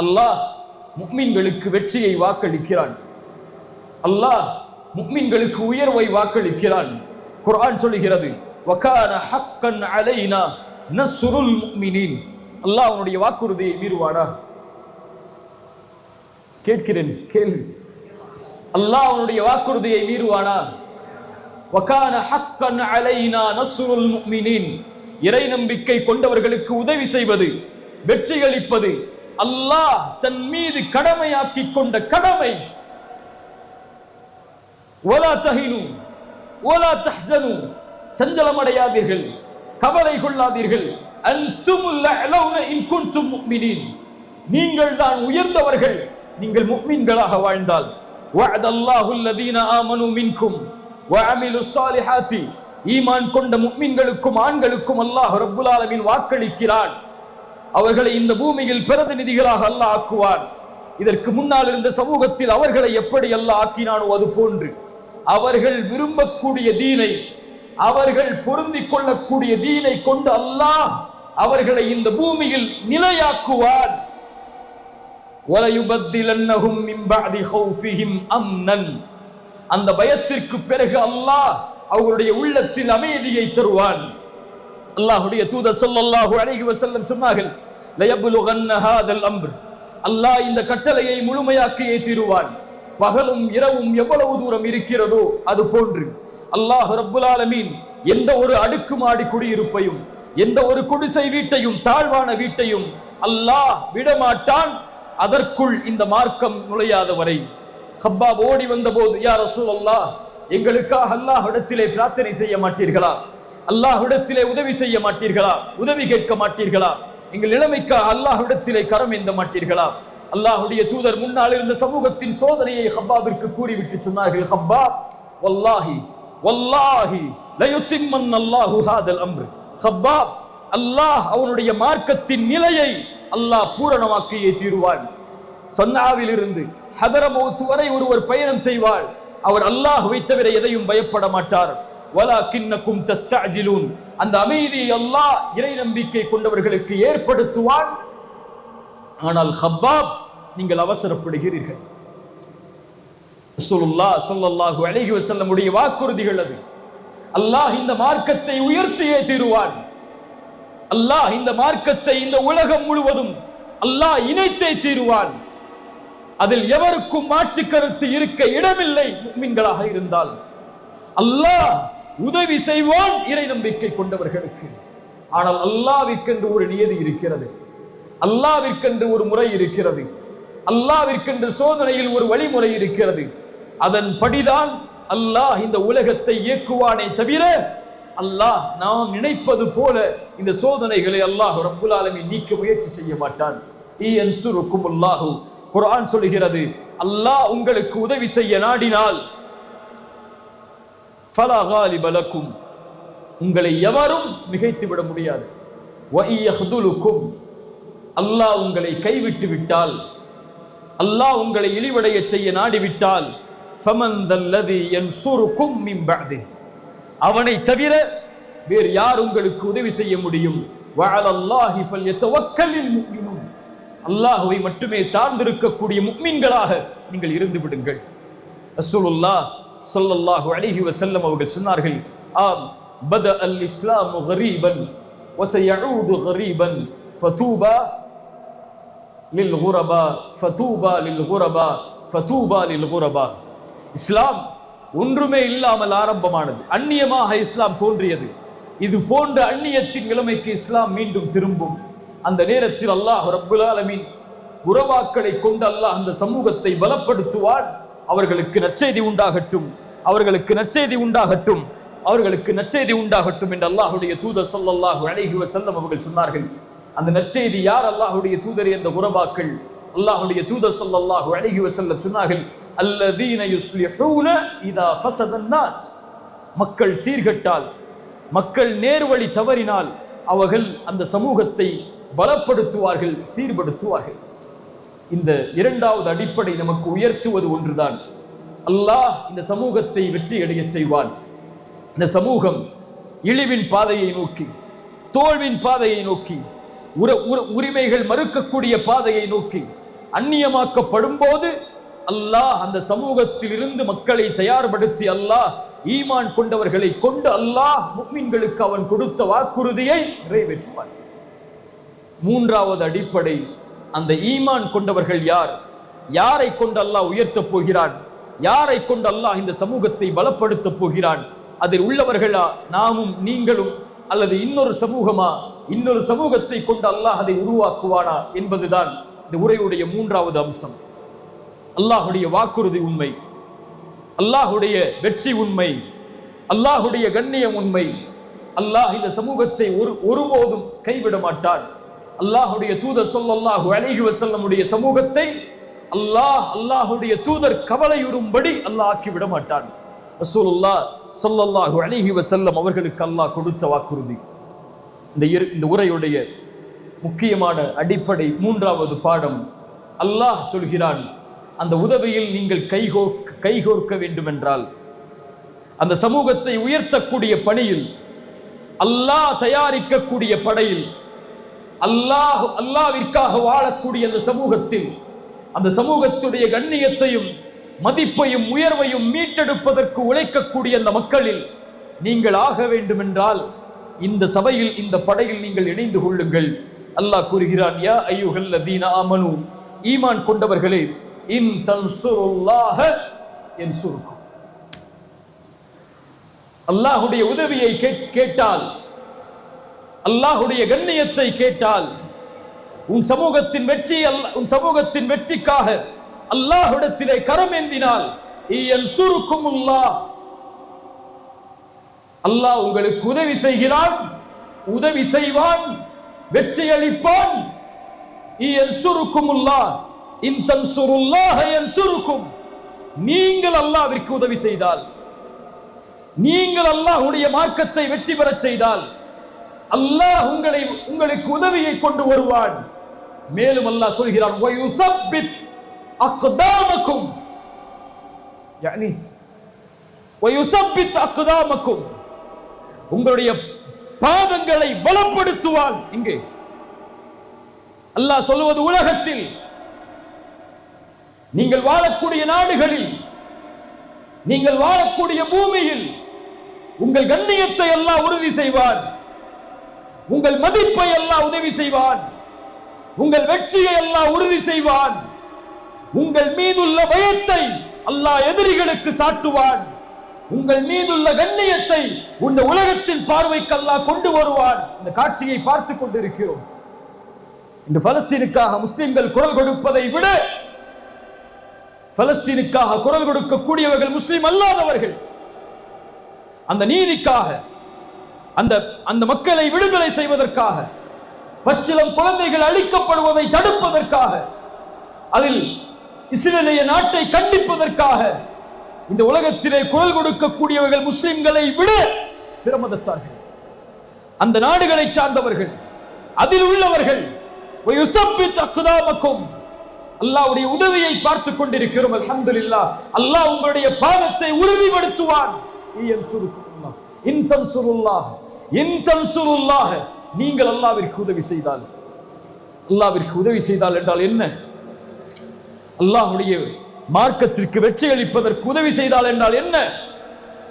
அல்லாஹ் முஃமின்களுக்கு வெற்றியை வாக்களிக்கிறான். அல்லாஹ் முஃமின்களுக்கு உயர்வை வாக்களிக்கிறான். குர்ஆன் சொல்லுகிறது, வகான ஹக்கன் அலைனா நஸ்ருல் முஃமினீன். அல்லாஹ் அவனுடைய வாக்குறுதியை மீறுவானா? கேட்கிறேன், கேள்வி. அல்லாஹ் அவனுடைய வாக்குறுதியை மீறுவானா? வகான ஹக்கன் அலைனா நஸ்ருல் முஃமினீன். இறை நம்பிக்கை கொண்டவர்களுக்கு உதவி செய்வது, வெற்றியளிப்பது அல்லாஹ் தன் மீது கடமையாக்கி கொண்ட கடமை. வலா தஹினு வலா தஹ்ஸனு, சஞ்சலமடையாதீர்கள், கவலை கொள்ளாதீர்கள். அன்துமுல் அலௌன இன் குன்தும் முஃமினீன், நீங்கள் தான் உயர்ந்தவர்கள் நீங்கள் முஃமின்களாக வாழ்ந்தால். வஅதல்லாஹு அல்லதீன ஆமனு மின்கும் வஅமிலுஸ் ஸாலிஹாத்தி, ஈமான் கொண்ட முஃமின்களுக்கும் ஆண்களுக்கும் அல்லாஹ் ரப்புல் ஆலமீன் வாக்களிக்கிறான். அவர்களை இந்த பூமியில் பிரதிநிதிகளாக அல்லாஹ் ஆக்குவான். இதற்கு முன்னால் இருந்த சமூகத்தில் அவர்களை எப்படி அல்லாஹ் ஆக்கினானோ அது போன்று அவர்கள் விரும்பக்கூடிய தீனை, அவர்கள் பொருந்திக் கொள்ளக்கூடிய தீனை கொண்டு அல்லாஹ் அவர்களை இந்த பூமியில் நிலையாக்குவான். வலயுபத்திலன்னஹும் மின் பஅதி ஹௌஃபிஹிம் அம்னன், அந்த பயத்திற்கு பிறகு அல்லாஹ் அவர்களுடைய உள்ளத்தில் அமைதியை தருவான். அல்லாஹ்வுடைய தூதர் ஸல்லல்லாஹு அலைஹி வஸல்லம் சொன்னார்கள், லயப்லுகன்ன ஹாதல் அம்ர், அல்லாஹ் இந்த கட்டளையை முழுமையாக்கியே தீருவான். பகலும் இரவும் எவ்வளவு தூரம் இருக்கிறதோ அது போன்று அல்லாஹ் ரப்புல் ஆலமீன் எந்த ஒரு அடுக்குமாடி குடியிருப்பையும், எந்த ஒரு குடிசை வீட்டையும், தாழ்வான வீட்டையும் அல்லாஹ் விடமாட்டான் அதற்குள் இந்த மார்க்கம் நுழையாத வரை. ஹப்பாப் ஓடி வந்த போது, யா ரசூலல்லாஹ், எங்களுக்காக அல்லாஹ்விடத்திலே பிரார்த்தனை செய்ய மாட்டீர்களா? அல்லாஹ்விடத்திலே உதவி செய்ய மாட்டீர்களா? உதவி கேட்க மாட்டீர்களா? எங்கள் நிலைமைக்காக அல்லாஹ்விடத்திலே கரம் ஏந்த மாட்டீர்களா? அல்லாஹ்வுடைய தூதர் முன்னால் இருந்த சமூகத்தின் சோதனையை ஹப்பாபிற்கு கூறிவிட்டு சொன்னார்கள், ஹப்பாப், வல்லாஹி வல்லாஹி லயுத்திம்மன்னல்லாஹு ஹாதல் அம்ர். ஹப்பாப், அல்லாஹ் அவனுடைய மார்க்கத்தின் நிலையை அல்லாஹ் பூரணமாக்கியே தீருவான். சன்னாவில் இருந்து ஹதரமௌத் வரை ஒருவர் பயணம் செய்வார். அவர் அல்லாஹ்வை தவிர எதையும் பயப்பட மாட்டார். வலாகின்னகும் தஸ்தஅஜிலூன், அந்த அமைதியை அல்லாஹ் இறை நம்பிக்கை கொண்டவர்களுக்கு ஏற்படுத்துவான். ஆனால் ஹப்பாப், நீங்கள் அவசரப்படுகிறீர்கள். ரசூலுல்லாஹ் ஸல்லல்லாஹு அலைஹி வஸல்லம் உடைய வாக்குறுதிகள் அது. அல்லாஹ் இந்த மார்க்கத்தை உயர்த்தியே தீருவான். அல்லாஹ் இந்த மார்க்கத்தை இந்த உலகம் முழுவதும் அல்லாஹ் இணைத்தே தீருவான். அதில் எவருக்கும் மாற்று கருத்து இருக்க இடமில்லை. முஃமின்களாக இருந்தால் அல்லாஹ் உதவி செய்வான் இறை நம்பிக்கை கொண்டவர்களுக்கு. ஆனால் அல்லாஹ்விற்கென்று ஒரு நியதி இருக்கிறது, அல்லாஹ்விற்கென்று ஒரு முறை இருக்கிறது, அல்லாஹ்விற்கென்று சோதனையில் ஒரு வழிமுறை இருக்கிறது. அதன் படிதான் அல்லாஹ் இந்த உலகத்தை இயக்குவானே தவிர அல்லாஹ் நாம் நினைப்பது போல இந்த சோதனைகளை அல்லாஹ் ரப்புல் ஆலமீன் நீக்க முயற்சி செய்ய மாட்டான். இயன்சுருக்குமுல்லாஹு, குர்ஆன் சொல்கிறது, அல்லாஹ் உங்களுக்கு உதவி செய்ய நாடினால் ஃபலா காலிப லக்கும், உங்களை எவரும் மிகைத்து விட முடியாது. வ இயஹ்துலுக்கும், அல்லாஹ் உங்களை கைவிட்டு விட்டால், அல்லாஹ் உங்களை இழிவடைய செய்ய நாடிவிட்டால், ஃபமன் தல்லதி யன்சுருக்கும் மின் பஅதி, அவனை தவிர வேறு யார் உங்களுக்கு உதவி செய்ய முடியும்? வஅலல்லாஹி ஃபல்யதவக்கலில் முஃமினூன், அல்லாஹ்வை மட்டுமே சார்ந்திருக்கக்கூடிய முஃமின்களாக நீங்கள் இருந்து விடுங்கள். ரசூலுல்லாஹ் ஸல்லல்லாஹு அலைஹி வஸல்லம் அவர்கள் சொன்னார்கள், ஆம், பத அல் இஸ்லாமு கரீபன் வ சயஊது கரீபன் ஃபதூபா லில் குரபா ஃபதூபா லில் குரபா ஃபதூபா லில் குரபா. இஸ்லாம் ஒன்றுமே இல்லாமல் ஆரம்பமானது, அந்நியமாக இஸ்லாம் தோன்றியது. இது போன்ற அந்நியத்தின் நிலைமைக்கு இஸ்லாம் மீண்டும் திரும்பும். அந்த நேரத்தில் அல்லாஹ் ரப்புல் ஆலமீன் உறவாக்களை கொண்டு அல்லாஹ் அந்த சமூகத்தை பலப்படுத்துவார். அவர்களுக்கு நற்செய்தி உண்டாகட்டும், அவர்களுக்கு நற்செய்தி உண்டாகட்டும், அவர்களுக்கு நற்செய்தி உண்டாகட்டும் என்று அல்லாஹ்வுடைய தூதர் ஸல்லல்லாஹு அலைஹி வஸல்லம் அவர்கள் சொன்னார்கள். அந்த நற்செய்தி யார்? அல்லாஹ்வுடைய தூதர் என்ற உறவாக்கள். அல்லாஹ்வுடைய தூதர் ஸல்லல்லாஹு அலைஹி வஸல்லம் சொன்னார்கள், அல்லதீன யுஸ்லிஹூன இதா ஃபஸதன் நாஸ், மக்கள் சீர்கெட்டால், மக்கள் நேர்வழி தவறினால் அவர்கள் அந்த சமூகத்தை பலப்படுத்துவார்கள், சீர்படுத்துவார்கள். இந்த இரண்டாவது அடிப்படை நமக்கு உயர்த்துவது ஒன்றுதான். அல்லாஹ் இந்த சமூகத்தை வெற்றியடைய செய்வான். இந்த சமூகம் இழிவின் பாதையை நோக்கி, தோல்வின் பாதையை நோக்கி, உரிமைகள் மறுக்கக்கூடிய பாதையை நோக்கி அந்நியமாக்கப்படும் போது அல்லாஹ் அந்த சமூகத்தில் இருந்து மக்களை தயார்படுத்தி அல்லாஹ் ஈமான் கொண்டவர்களை கொண்டு அல்லாஹ் முஃமின்களுக்கு அவன் கொடுத்த வாக்குறுதியை நிறைவேற்றுவான். மூன்றாவது அடிப்படை, அந்த ஈமான் கொண்டவர்கள் யார், யாரை கொண்டு அல்லாஹ் உயர்த்த போகிறான், யாரை கொண்டு அல்லாஹ் இந்த சமூகத்தை பலப்படுத்த போகிறான், அதில் உள்ளவர்களா நாமும் நீங்களும் அல்லது இன்னொரு சமூகமா, இன்னொரு சமூகத்தை கொண்டு அல்லாஹ் அதை உருவாக்குவானா என்பதுதான் இந்த உரையுடைய மூன்றாவது அம்சம். அல்லாஹுடைய வாக்குறுதி உண்மை, அல்லாஹுடைய வெற்றி உண்மை, அல்லாஹுடைய கண்ணியம் உண்மை. அல்லாஹ் இந்த சமூகத்தை ஒருபோதும் கைவிட மாட்டான். அல்லாஹுடைய தூதர் ஸல்லல்லாஹு அலைஹி வஸல்லமுடைய சமூகத்தை அல்லாஹுடைய தூதர் கவலையுறும்படி அல்லாஹ் ஆக்கி விட மாட்டான். ரசூலுல்லாஹ் ஸல்லல்லாஹு அலைஹி வஸல்லம் அவர்களுக்கு அல்லாஹ் கொடுத்த வாக்குறுதி. இந்த உரையுடைய முக்கியமான அடிப்படை மூன்றாவது பாடம், அல்லாஹ் சொல்கிறான், அந்த உதவியில் நீங்கள் கைகோர்க்க வேண்டும் என்றால், அந்த சமூகத்தை உயர்த்தக்கூடிய பணியில், அல்லாஹ் தயாரிக்கக்கூடிய படையில், அல்லாஹ்விற்காக வாழக்கூடிய அந்த சமூகத்தில், அந்த சமூகத்துடைய கண்ணியத்தையும் மதிப்பையும் உயர்வையும் மீட்டெடுப்பதற்கு உழைக்கக்கூடிய அந்த மக்களில் நீங்கள் ஆக வேண்டும் என்றால் இந்த சபையில், இந்த படையில் நீங்கள் இணைந்து கொள்ளுங்கள். அல்லாஹ் கூறுகிறான், யா அய்யுஹல்லதீன ஆமனு, ஈமான் கொண்டவர்களே, இன் தன்சுருல்லாஹ யன்சுருக்கும். அல்லாஹுடைய உதவியை கேட்டால், அல்லாஹுடைய கண்ணியத்தை கேட்டால், உன் சமூகத்தின் வெற்றிக்காக அல்லாஹ்விடத்திலே கரம் ஏந்தினால், அல்லாஹ் உங்களுக்கு உதவி செய்கிறான், உதவி செய்வான், வெற்றி அளிப்பான். நீங்கள் அல்லாஹ்விற்கு உதவி செய்தால், நீங்கள் அல்லாஹ்வுடைய மார்க்கத்தை வெற்றி பெறச் செய்தால், அல்லாஹ் உங்களுக்கு உதவியை கொண்டு வருவான். மேலும் அல்லாஹ் சொல்கிறான், வயுஸப்பித் அக்தாமக்கும், யானி வயுஸப்பித் அக்தாமக்கும், உங்களுடைய பாதங்களை பலப்படுத்துவான். இங்கே அல்லாஹ் சொல்வது, உலகத்தில் நீங்கள் வாழக்கூடிய நாடுகளில், நீங்கள் வாழக்கூடிய பூமியில் உங்கள் கண்ணியத்தை அல்லாஹ் உறுதி செய்வான், உங்கள் மதிப்பை அல்லாஹ் உதவி செய்வான், உங்கள் வெற்றியை அல்லாஹ் உறுதி செய்வான், உங்கள் மீதுள்ள பயத்தை அல்லாஹ் எதிரிகளுக்கு சாட்டுவான், உங்கள் மீதுள்ள கண்ணியத்தை இந்த உலகத்தின் பார்வைக்கு அல்லாஹ் கொண்டு வருவான். இந்த காட்சியை பார்த்து கொண்டிருக்கிறோம். இந்த பலஸ்தீனுக்காக முஸ்லிம்கள் குரல் கொடுப்பதை விட, பலஸ்தீனுக்காக குரல் கொடுக்கக்கூடியவர்கள் முஸ்லிம் அல்லாதவர்கள், அந்த நீதிக்காக, அந்த மக்களை விடுதலை செய்வதற்காக, பச்சிளம் குழந்தைகள் அழிக்கப்படுவதை தடுப்பதற்காக, அதில் இஸ்ரேலிய நாட்டை கண்டிப்பதற்காக இந்த உலகத்திலே குரல் கொடுக்கக்கூடியவர்கள் முஸ்லிம்களை விட பிற மதத்தார்கள், அந்த நாடுகளை சார்ந்தவர்கள், அதில் உள்ளவர்கள். அல்லாஹ்வுடைய உதவியை பார்த்து கொண்டிருக்கிறோம். அல்ஹம்துலில்லாஹ். அல்லாஹ் உங்களுடைய பாதத்தை உறுதிப்படுத்துவான். நீங்கள் அல்லாஹ்விற்கு உதவி செய்தால், அல்லாஹ்விற்கு உதவி செய்தால் என்றால் என்ன? அல்லாஹ்வுடைய மார்க்கத்திற்கு வெற்றி அளிப்பதற்கு உதவி செய்தால் என்றால் என்ன?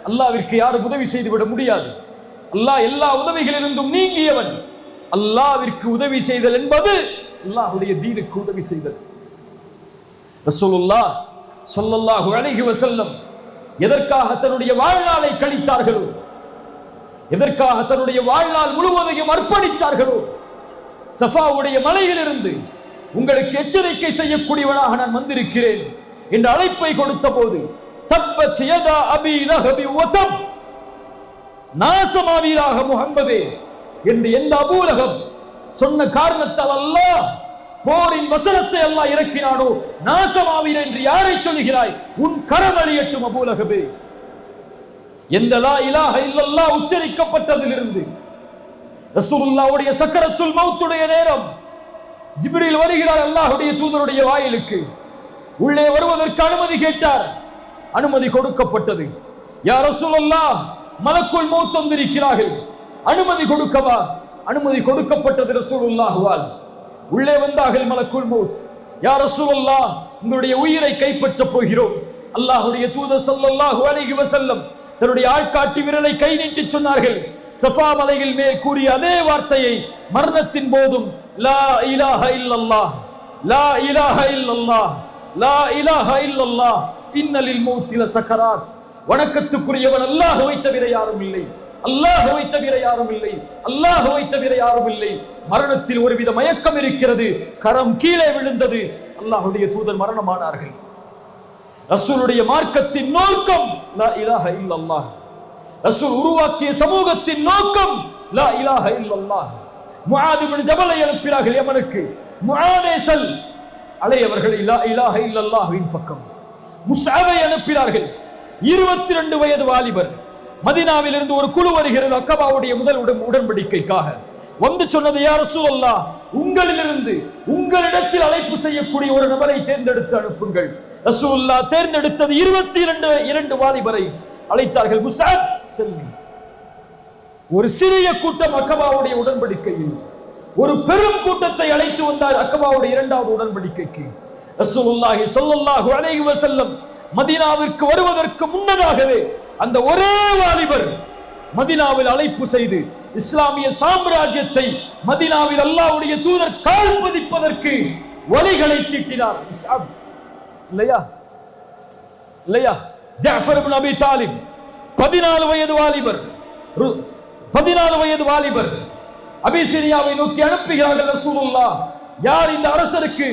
அல்லாஹ்விற்கு யாரும் உதவி செய்துவிட முடியாது. அல்லாஹ் எல்லா உதவிகளிலிருந்தும் நீங்கியவன். அல்லாஹ்விற்கு உதவி செய்தல் என்பது அல்லாஹ்வுடைய தீனுக்கு உதவி செய்தல். ரசூலுல்லாஹ் ஸல்லல்லாஹு அலைஹி வஸல்லம் எதற்காக தன்னுடைய வாழ்நாளை கழித்தார்களோ, எதற்காக தன்னுடைய வாழ்நாள் முழுவதையும் அர்ப்பணித்தார்களோ, சஃபாவுடைய மலையிலிருந்து உங்களுக்கு எச்சரிக்கை செய்யக்கூடியவனாக நான் வந்திருக்கிறேன் என்ற அழைப்பை கொடுத்த போது, தப்பத் யதா அபி லஹபி வதப், நாசமாவீராக முஹம்மதே என்று எந்த அபூ லஹப் சொன்ன காரணத்தால் அல்லாஹ் போரின் வசனத்தை அல்லாஹ் இறக்கினானோ, நாசமாவீர் என்று யாரை சொல்கிறாய்? உன் கரம் அழியட்டும் அபூ லஹபே. எந்த லா இலாஹ இல்லல்லாஹ் உச்சரிக்கப்பட்டதிலிருந்து ரசூலுல்லாஹ்வுடைய சக்கரத்துல் மௌத்துடைய நேரம் ஜிப்ரீல் வருகிறார் அல்லாஹ்வுடைய தூதருடைய வாயிலுக்கு. உள்ளே வருவதற்கு அனுமதி கேட்டார், அனுமதி கொடுக்கப்பட்டது. யா ரசூலுல்லாஹ், மலக்குல் மௌத் வந்திருக்கிறார்கள், அனுமதி கொடுக்கவா? அனுமதி கொடுக்கப்பட்டது ரசூலுல்லாஹ்வால். உள்ளே வந்தார்கள் மலக்குல் மௌத். யா ரசூலல்லாஹ், உங்களுடைய உயிரை கைப்பற்றப் போகிறோம். அல்லாஹ்வுடைய தூதர் ஸல்லல்லாஹு அலைஹி வஸல்லம் தன்னுடைய ஆள்காட்டி விரலை கை நீட்டி சொன்னார்கள். சஃபா மலையில் மேல் கூறிய அதே வார்த்தையை மரணத்தின் போதும் லா இலாஹ இல்லல்லாஹ், லா இலாஹ இல்லல்லாஹ், லா இலாஹ இல்லல்லாஹ், இன்னலில் மௌத்தி லசகராத். வணக்கத்துக்குரியவன் அல்லாஹ்வை தவிர யாரும் இல்லை, அல்லாஹ்வை தவிர யாரும் இல்லை, அல்லாஹ்வை தவிர யாரும் இல்லை. மரணத்தில் ஒருவித மயக்கம் இருக்கிறது, கரம் கீழே விழுந்தது, அல்லாஹ்வுடைய தூதர் மரணமானார்கள். ரசூலுடைய மார்க்கத்தின் நோக்கம் லா இலாஹ இல்லல்லாஹ். ரசூல் உருவாக்கிய சமூகத்தின் நோக்கம் லா இலாஹ இல்லல்லாஹ். முஆத் இப்னு ஜபலை அனுப்பினார்கள் யமனுக்கு. முஆதே செல், அலையவர்களை லா இலாஹ இல்லல்லாஹ்வின் பக்கம். முஸ்அபை அனுப்பினார்கள். 22 வயது வாலிபர். மதீனாவில் இருந்து ஒரு குழு வருகிறது அக்கபாவுடைய முதல் உடன்படிக்கைக்காக. வந்து சொன்னது, யா ரசூலல்லாஹ், உங்களிலிருந்து உங்களிடத்தில் அழைப்பு செய்யக்கூடிய ஒரு நபரை தேர்ந்தெடுத்து அனுப்புங்கள். ரசூலுல்லாஹ் தேர்ந்தெடுத்தது 22 வாலிபரை அழைத்தார்கள். முஸ்அப் செல்வி. ஒரு சிறிய கூட்டம் அக்கபாவுடைய உடன்படிக்கையில் ஒரு பெரும் கூட்டத்தை அழைத்து வந்தார் அக்கபாவுடைய 2வது உடன்படிக்கைக்கு. ரசூலுல்லாஹி ஸல்லல்லாஹு அலைஹி வஸல்லம் மதீனாவிற்கு வருவதற்கு முன்னதாகவே அந்த ஒரே வாலிபர் மதீனாவில் அழைப்பு செய்து இஸ்லாமிய சாம்ராஜ்யத்தை மதீனாவில் அல்லாஹ்வுடைய தூதர் கால் பதிப்பதற்கு வழிகளை தீட்டினார். முஸ்அப் இல்லையா இல்லையா? ஜஅஃபர் இப்னு அபி தாலிப் 14 வயது வாலிபர், 14 வயது வாலிபர் அபிசீனியாவை நோக்கி அனுப்புகிறார்கள் ரசூலுல்லாஹ். யார் இந்த அரசருக்கு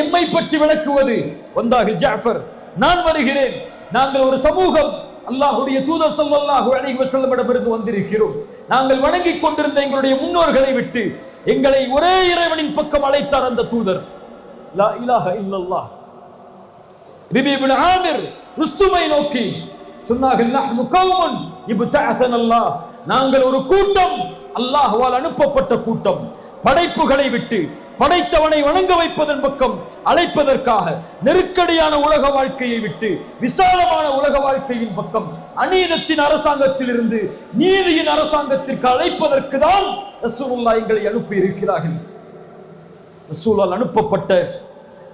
எம்மை பற்றி விளக்குவது? வந்தார்கள். ஜஅஃபர், நான் வருகிறேன், நாங்கள் ஒரு சமூகம் அல்லாஹ்வுடைய தூதர் ஸல்லல்லாஹு அலைஹி வஸல்லமிடமிருந்து வந்திருக்கிறோம். நாங்கள் வணங்கிக் கொண்டிருந்த எங்களுடைய முன்னோர்களை விட்டு எங்களை ஒரே இறைவனின் பக்கம் அழைத்தார் அந்த தூதர். லா இலாஹ இல்லல்லாஹ். ரபீ இப்னு ஆமிர் ருஸ்துமை நோக்கி சொன்னார்கள், நஹ்னு கௌமுன் இப்தஅஸனல்லாஹ், நாங்கள் ஒரு கூட்டம், அல்லாஹ்வால் அனுப்பப்பட்ட கூட்டம். படைப்புகளை விட்டு படைத்தவனை வணங்க வைப்பதன் பக்கம் அழைப்பதற்காக, நெருக்கடியான உலக வாழ்க்கையை விட்டு விசாலமான உலக வாழ்க்கையின் பக்கம், அநீதத்தின் அரசாங்கத்தில் இருந்து நீதியின் அரசாங்கத்திற்கு அழைப்பதற்கு தான் ரசூலுல்லாஹ் எங்களை அனுப்பி இருக்கிறார்கள். ரசூலால் அனுப்பப்பட்ட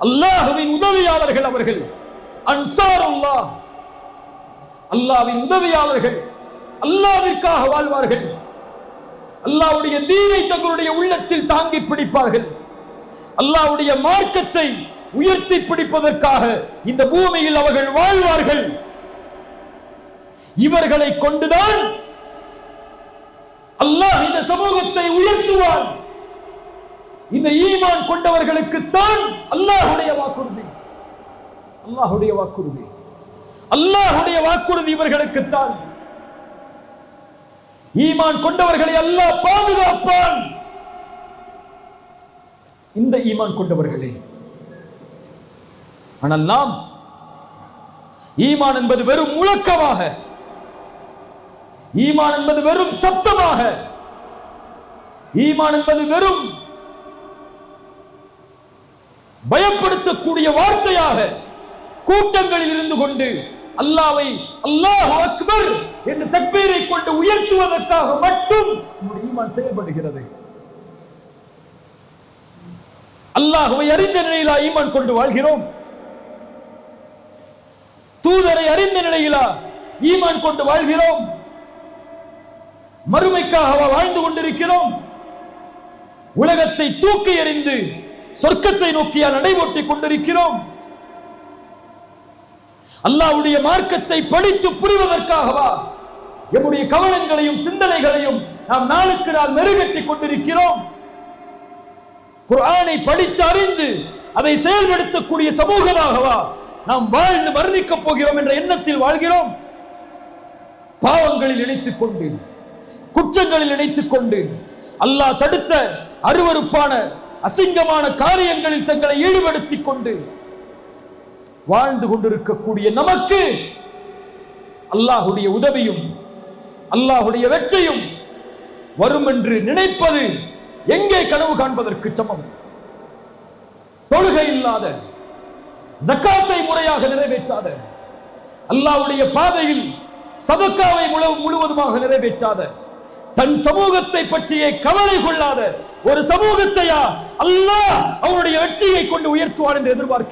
அல்லாஹ்வின் உதவியாளர்கள் அவர்கள். அன்சாருல்லாஹ், அல்லாஹ்வின் உதவியாளர்கள். அல்லாஹ்விற்காக வாழ்வார்கள். அல்லாஹ்வுடைய தீனை தங்களுடைய உள்ளத்தில் தாங்கி பிடிப்பார்கள். அல்லாஹ்வுடைய மார்க்கத்தை உயர்த்தி பிடிப்பதற்காக இந்த பூமியில் அவர்கள் வாழ்வார்கள். இவர்களை கொண்டுதான் அல்லாஹ் இந்த சமூகத்தை உயர்த்துவான். இந்த ஈமான் கொண்டவர்களுக்கு தான் அல்லாஹ்வுடைய வாக்குறுதி. அல்லாஹ்வுடைய வாக்குறுதி, அல்லாஹ்வுடைய வாக்குறுதி இவர்களுக்கு தான். ஈமான் கொண்டவர்களை அல்லாஹ் பாதுகாப்பான். இந்த ஈமான் கொண்டவர்களே. ஆனால் நாம் ஈமான் என்பது வெறும் முழக்கமாக, ஈமான் என்பது வெறும் சப்தமாக, ஈமான் என்பது வெறும் பயப்படுத்தக்கூடிய வார்த்தையாக கூட்டங்களில் இருந்து கொண்டு அல்லாஹ்வை அல்லாஹு அக்பர் என்று தக்பீரை கொண்டு உயர்த்துவதற்காக மட்டும் நம்முடைய ஈமான் செயல்படுகிறது. அல்லாஹ்வை அறிந்த நிலையிலா ஈமான் கொண்டு வாழ்கிறோம்? தூதரை அறிந்த நிலையிலா ஈமான் கொண்டு வாழ்கிறோம்? மறுமைக்காக வாழ்ந்து கொண்டிருக்கிறோம்? உலகத்தை தூக்கி எறிந்து சொர்க்கத்தை நோக்கியா நடைபோட்டிக் கொண்டிருக்கிறோம்? அல்லாஹ்வுடைய மார்க்கத்தை படித்து புரிவதற்காகவா நம்முடைய கவனங்களையும் சிந்தனைகளையும் நாம் நாளுக்கு நாள் மெருகட்டிக் கொண்டிருக்கிறோம்? குர்ஆனை படித்து அறிந்து அதை செயல்படுத்தக்கூடிய சமூகமாகவா நாம் வாழ்ந்து மரணிக்கப் போகிறோம் என்ற எண்ணத்தில் வாழ்கிறோம்? பாவங்களில் இணைத்துக் கொண்டு, குற்றங்களில் இணைத்துக் கொண்டு, அல்லாஹ் தடுத்த அருவருப்பான அசிங்கமான காரியங்களில் தங்களை ஈடுபடுத்திக் கொண்டு வாழ்ந்து கொண்டிருக்கக்கூடிய நமக்கு அல்லாஹ்வுடைய உதவியும் அல்லாஹ்வுடைய வெற்றியும் வரும் என்று நினைப்பது எங்கே கனவு காண்பதற்கு சமம்? தொழுகை இல்லாத, ஜக்காத்தை முறையாக நிறைவேற்றாத, அல்லாஹ்வுடைய பாதையில் சதக்காவை முழுவதுமாக நிறைவேற்றாத, தன் சமூகத்தை பற்றியே கவலை கொள்ளாத ஒரு சமூகத்தையா அல்லாஹ் அவருடைய வெற்றியை கொண்டு உயர்த்துவான் என்று எதிர்பார்க்கிறோம்.